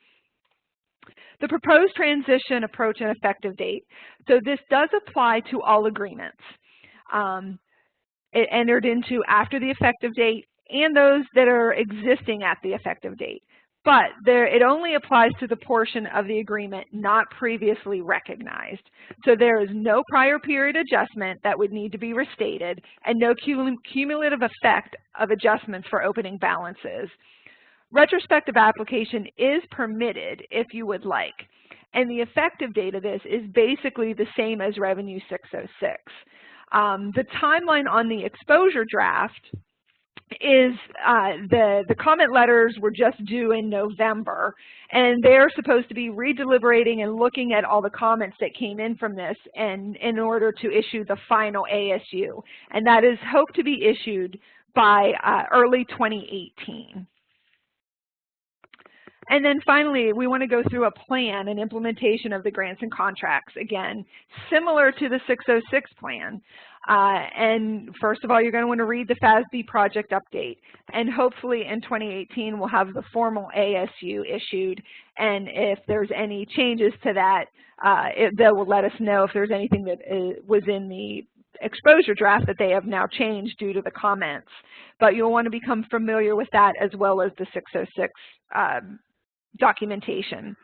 The proposed transition approach and effective date. So this does apply to all agreements. It entered into after the effective date and those that are existing at the effective date. But it only applies to the portion of the agreement not previously recognized. So there is no prior period adjustment that would need to be restated and no cumulative effect of adjustments for opening balances. Retrospective application is permitted if you would like, and the effective date of this is basically the same as Revenue 606. The timeline on the exposure draft is the comment letters were just due in November, and they're supposed to be redeliberating and looking at all the comments that came in from this and in order to issue the final ASU, and that is hoped to be issued by early 2018. And then finally, we want to go through a plan and implementation of the grants and contracts, again, similar to the 606 plan. And first of all, you're going to want to read the FASB project update. And hopefully in 2018, we'll have the formal ASU issued. And if there's any changes to that, they will let us know if there's anything that was in the exposure draft that they have now changed due to the comments. But you'll want to become familiar with that as well as the 606 documentation.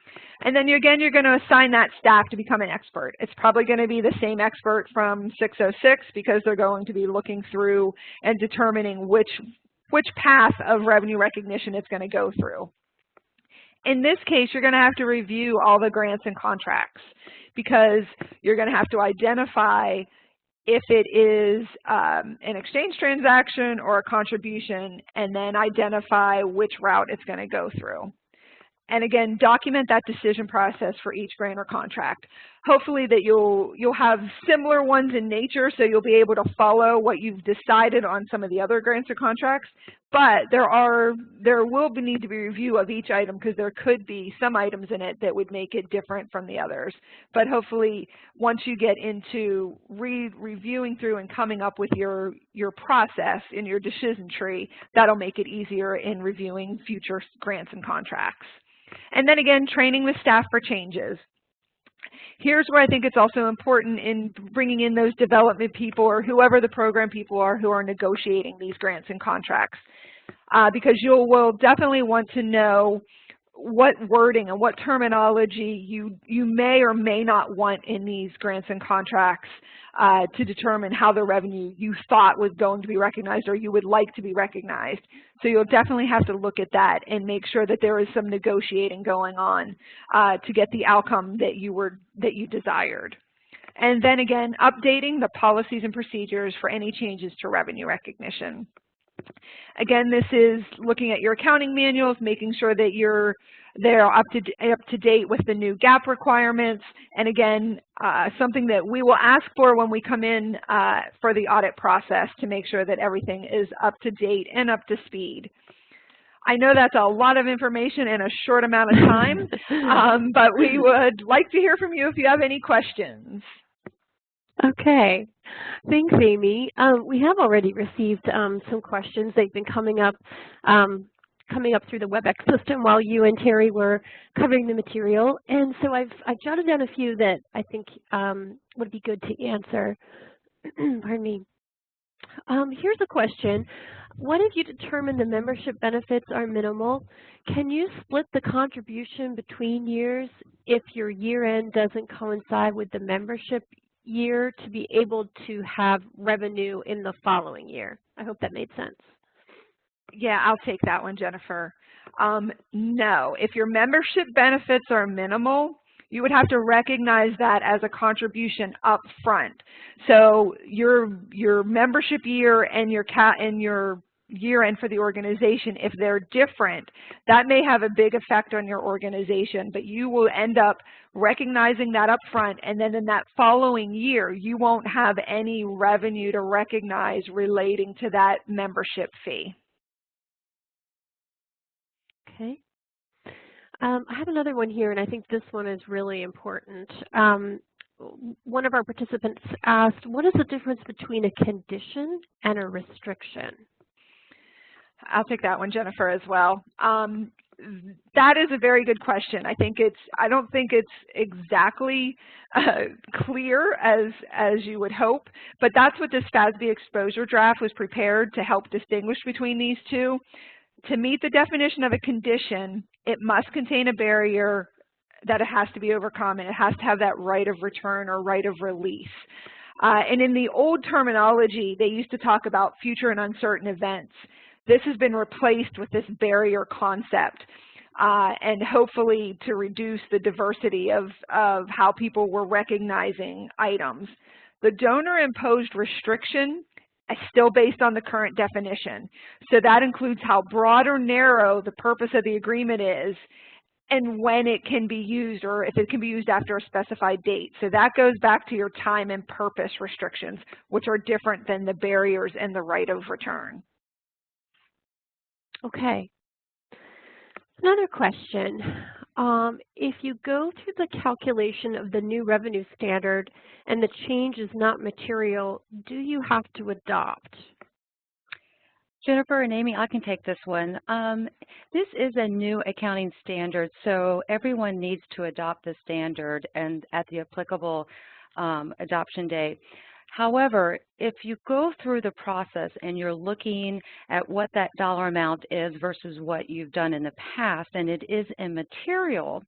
And then again, you're going to assign that staff to become an expert. It's probably going to be the same expert from 606 because they're going to be looking through and determining which path of revenue recognition it's going to go through. In this case, you're going to have to review all the grants and contracts because you're going to have to identify if it is an exchange transaction or a contribution, and then identify which route it's going to go through. And again, document that decision process for each grant or contract. Hopefully that you'll have similar ones in nature, so you'll be able to follow what you've decided on some of the other grants or contracts. But there will need to be review of each item because there could be some items in it that would make it different from the others. But hopefully, once you get into reviewing through and coming up with your process in your decision tree, that'll make it easier in reviewing future grants and contracts. And then again, training the staff for changes. Here's where I think it's also important in bringing in those development people or whoever the program people are who are negotiating these grants and contracts, because you will definitely want to know what wording and what terminology you may or may not want in these grants and contracts to determine how the revenue you thought was going to be recognized or you would like to be recognized. So you'll definitely have to look at that and make sure that there is some negotiating going on to get the outcome that you desired. And then again, updating the policies and procedures for any changes to revenue recognition. Again, this is looking at your accounting manuals, making sure that they're up to date with the new GAAP requirements, and again, something that we will ask for when we come in for the audit process to make sure that everything is up to date and up to speed. I know that's a lot of information in a short amount of time, but we would like to hear from you if you have any questions. Okay, thanks, Amy. We have already received some questions. They've been coming up through the WebEx system while you and Terry were covering the material, and so I've jotted down a few that I think would be good to answer. Pardon me. Here's a question. What if you determine the membership benefits are minimal? Can you split the contribution between years if your year-end doesn't coincide with the membership year to be able to have revenue in the following year? I hope that made sense. Yeah, I'll take that one, Jennifer. No, if your membership benefits are minimal, you would have to recognize that as a contribution up front. So your membership year and your year-end for the organization, if they're different, that may have a big effect on your organization, but you will end up recognizing that up front, and then in that following year, you won't have any revenue to recognize relating to that membership fee. Okay. I have another one here, and I think this one is really important. One of our participants asked, what is the difference between a condition and a restriction? I'll take that one, Jennifer, as well. That is a very good question. I don't think it's exactly clear as you would hope, but that's what this FASB exposure draft was prepared to help distinguish between these two. To meet the definition of a condition, it must contain a barrier that it has to be overcome, and it has to have that right of return or right of release. And in the old terminology, they used to talk about future and uncertain events. This has been replaced with this barrier concept, and hopefully to reduce the diversity of how people were recognizing items. The donor-imposed restriction is still based on the current definition. So that includes how broad or narrow the purpose of the agreement is and when it can be used, or if it can be used after a specified date. So that goes back to your time and purpose restrictions, which are different than the barriers and the right of return. Okay. Another question. If you go through the calculation of the new revenue standard and the change is not material, do you have to adopt? Jennifer and Amy, I can take this one. This is a new accounting standard, so everyone needs to adopt the standard and at the applicable adoption date. However, if you go through the process and you're looking at what that dollar amount is versus what you've done in the past, and it is immaterial,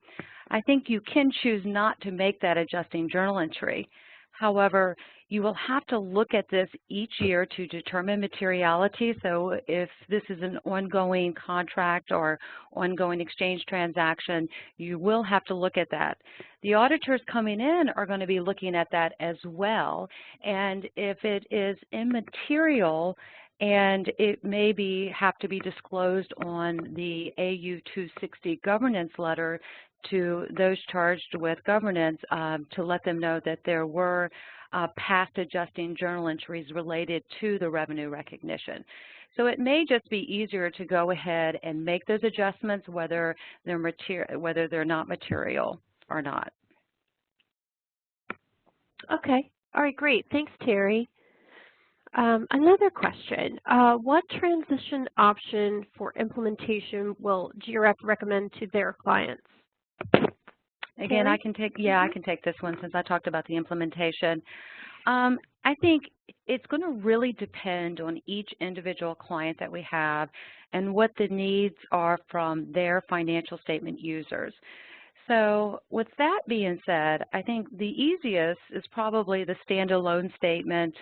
I think you can choose not to make that adjusting journal entry. However, you will have to look at this each year to determine materiality. So if this is an ongoing contract or ongoing exchange transaction, you will have to look at that. The auditors coming in are going to be looking at that as well. And if it is immaterial, and it may have to be disclosed on the AU 260 governance letter to those charged with governance to let them know that there were past adjusting journal entries related to the revenue recognition. So it may just be easier to go ahead and make those adjustments whether they're not material or not. Okay. All right, great. Thanks, Terry. Another question. What transition option for implementation will GRF recommend to their clients? Again, Terry? I can take this one since I talked about the implementation. I think it's going to really depend on each individual client that we have and what the needs are from their financial statement users. So with that being said, I think the easiest is probably the standalone statement,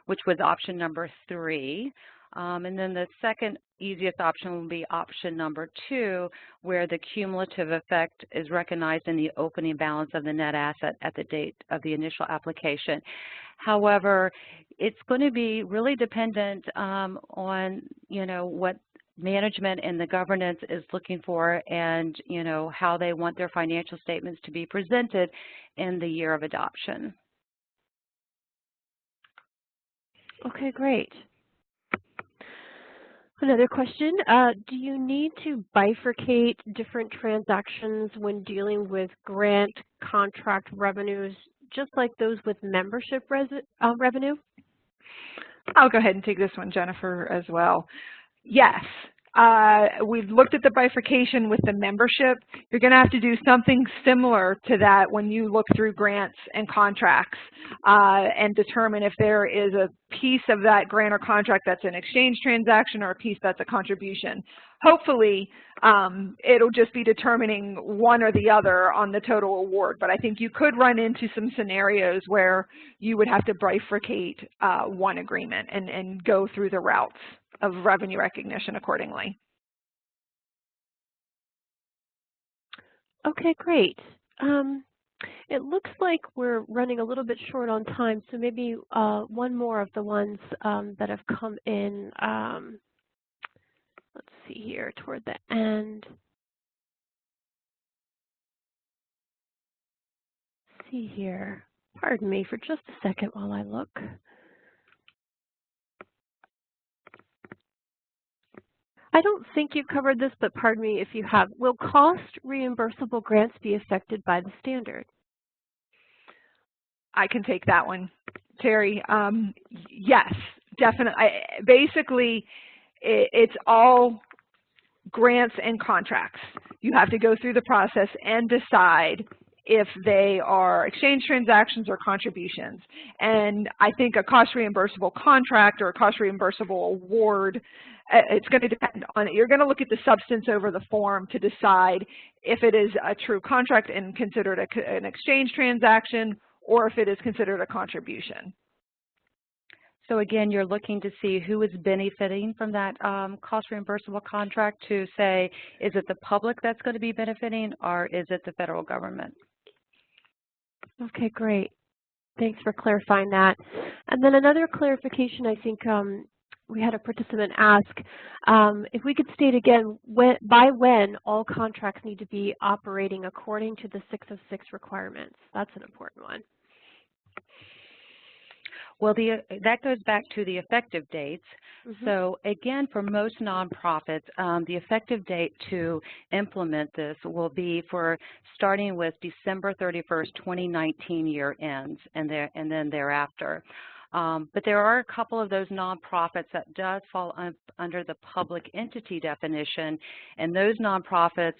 which was option number 3. And then the second easiest option will be option number 2, where the cumulative effect is recognized in the opening balance of the net asset at the date of the initial application. However, it's going to be really dependent on, what management and the governance is looking for and, how they want their financial statements to be presented in the year of adoption. Okay, great. Another question, do you need to bifurcate different transactions when dealing with grant contract revenues, just like those with membership revenue? I'll go ahead and take this one, Jennifer, as well. Yes. We've looked at the bifurcation with the membership. You're going to have to do something similar to that when you look through grants and contracts and determine if there is a piece of that grant or contract that's an exchange transaction or a piece that's a contribution. Hopefully, it'll just be determining one or the other on the total award, but I think you could run into some scenarios where you would have to bifurcate one agreement and go through the routes of revenue recognition accordingly. Okay, great. It looks like we're running a little bit short on time, so maybe one more of the ones that have come in, let's see here, toward the end. Let's see here. Pardon me for just a second while I look. I don't think you've covered this, but pardon me if you have. Will cost reimbursable grants be affected by the standard? I can take that one, Terry. Yes, definitely. Basically, it's all grants and contracts. You have to go through the process and decide if they are exchange transactions or contributions. And I think a cost reimbursable contract or a cost reimbursable award, it's going to depend on it. You're going to look at the substance over the form to decide if it is a true contract and considered an exchange transaction or if it is considered a contribution. So again, you're looking to see who is benefiting from that cost reimbursable contract to say, is it the public that's going to be benefiting or is it the federal government? Okay, great. Thanks for clarifying that. And then another clarification, I think we had a participant ask, if we could state again, by when all contracts need to be operating according to the 606 requirements. That's an important one. Well, that goes back to the effective dates. Mm-hmm. So again, for most nonprofits, the effective date to implement this will be for starting with December 31st, 2019 year ends, and then thereafter. But there are a couple of those nonprofits that does fall under the public entity definition, and those nonprofits,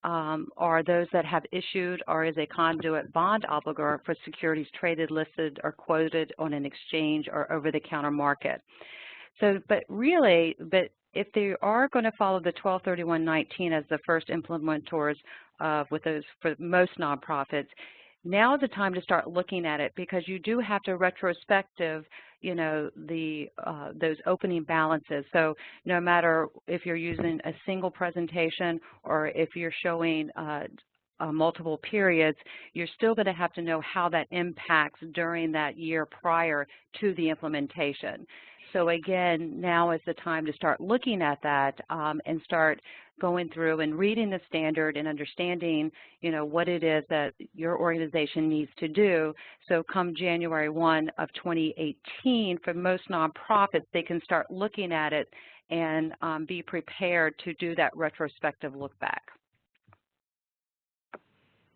are those that have issued or is a conduit bond obligor for securities traded, listed, or quoted on an exchange or over-the-counter market. So, but if they are going to follow the 1231.19 as the first implementors with those for most nonprofits, now is the time to start looking at it, because you do have to retrospective, you know, those opening balances. So no matter if you're using a single presentation or if you're showing multiple periods, you're still going to have to know how that impacts during that year prior to the implementation. So again, now is the time to start looking at that and start going through and reading the standard and understanding, you know, what it is that your organization needs to do. So come January 1 of 2018, for most nonprofits, they can start looking at it and be prepared to do that retrospective look back.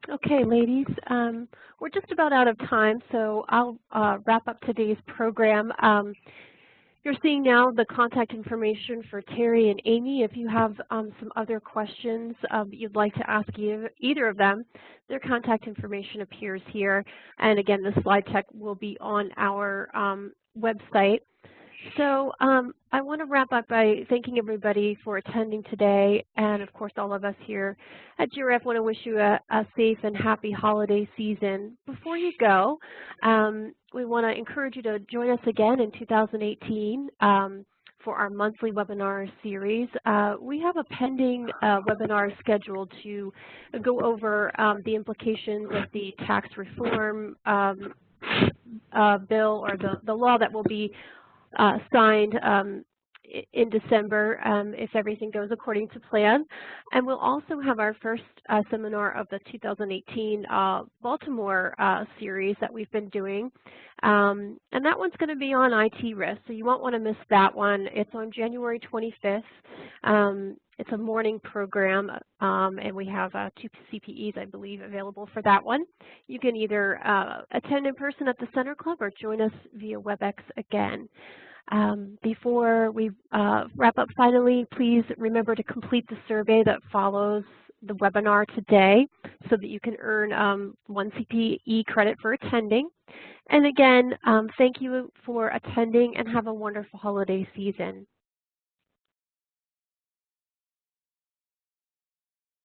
Okay, ladies, we're just about out of time, so I'll wrap up today's program. You're seeing now the contact information for Terry and Amy. If you have some other questions you'd like to ask either of them, their contact information appears here. And again, the slide deck will be on our website. So I want to wrap up by thanking everybody for attending today, and of course all of us here at GRF want to wish you a safe and happy holiday season. Before you go, we want to encourage you to join us again in 2018 for our monthly webinar series. We have a pending webinar scheduled to go over the implications of the tax reform bill, or the law that will be signed in December if everything goes according to plan. And we'll also have our first seminar of the 2018 Baltimore series that we've been doing. And that one's going to be on IT risk, so you won't want to miss that one. It's on January 25th. It's a morning program, and we have 2 CPEs, I believe, available for that one. You can either attend in person at the Center Club or join us via WebEx again. Before we wrap up finally, please remember to complete the survey that follows the webinar today so that you can earn 1 CPE credit for attending. And again, thank you for attending, and have a wonderful holiday season.